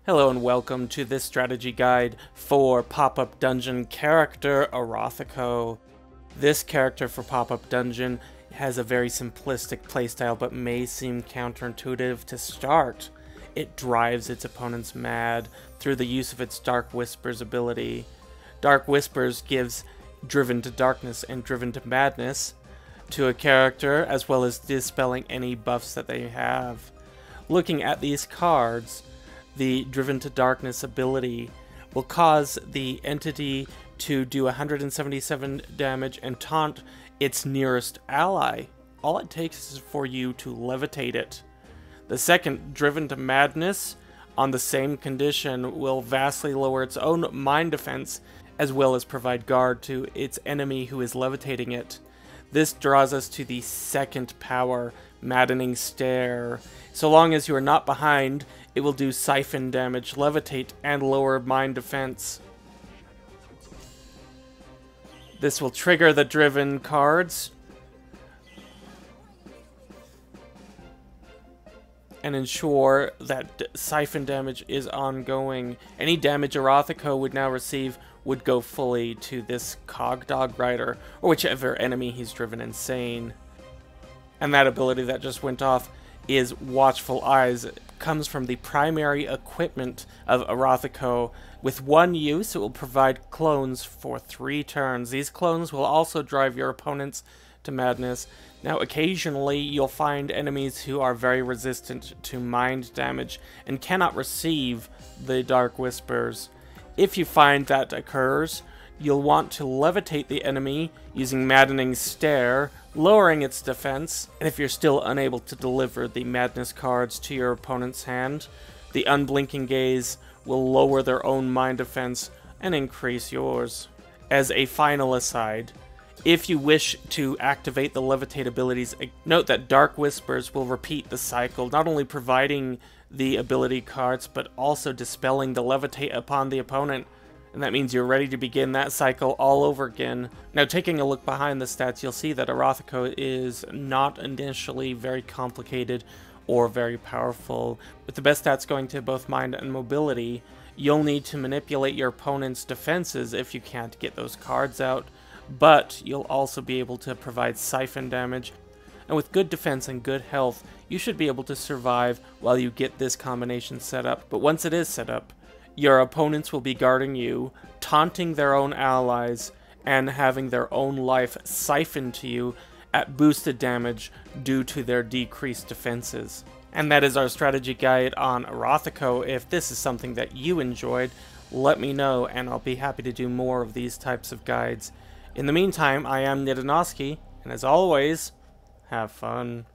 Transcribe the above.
Hello and welcome to this strategy guide for Popup Dungeon Character Orothico. This character for Popup Dungeon has a very simplistic playstyle but may seem counterintuitive to start. It drives its opponents mad through the use of its Dark Whispers ability. Dark Whispers gives Driven to Darkness and Driven to Madness to a character, as well as dispelling any buffs that they have. Looking at these cards, the Driven to Darkness ability will cause the entity to do 177 damage and taunt its nearest ally. All it takes is for you to levitate it. The second, Driven to Madness, on the same condition, will vastly lower its own mind defense, as well as provide guard to its enemy who is levitating it. This draws us to the second power, Maddening Stare. So long as you are not behind, it will do siphon damage, levitate, and lower mind defense. This will trigger the Driven cards and ensure that siphon damage is ongoing. Any damage Orothico would now receive would go fully to this Cogdog Rider, or whichever enemy he's driven insane. And that ability that just went off is Watchful Eyes. It comes from the primary equipment of Orothico. With one use, it will provide clones for 3 turns. These clones will also drive your opponents to madness. Now, occasionally, you'll find enemies who are very resistant to mind damage and cannot receive the Dark Whispers. If you find that occurs, you'll want to levitate the enemy using Maddening Stare, lowering its defense, and if you're still unable to deliver the Madness cards to your opponent's hand, the Unblinking Gaze will lower their own mind defense and increase yours. As a final aside, if you wish to activate the levitate abilities, note that Dark Whispers will repeat the cycle, not only providing the ability cards, but also dispelling the levitate upon the opponent. And that means you're ready to begin that cycle all over again. Now, taking a look behind the stats, you'll see that Orothico is not initially very complicated or very powerful. With the best stats going to both mind and mobility, you'll need to manipulate your opponent's defenses if you can't get those cards out, but you'll also be able to provide siphon damage. And with good defense and good health, you should be able to survive while you get this combination set up. But once it is set up, your opponents will be guarding you, taunting their own allies, and having their own life siphoned to you at boosted damage due to their decreased defenses. And that is our strategy guide on Orothico. If this is something that you enjoyed, let me know and I'll be happy to do more of these types of guides. In the meantime, I am Nidanoski, and as always, have fun.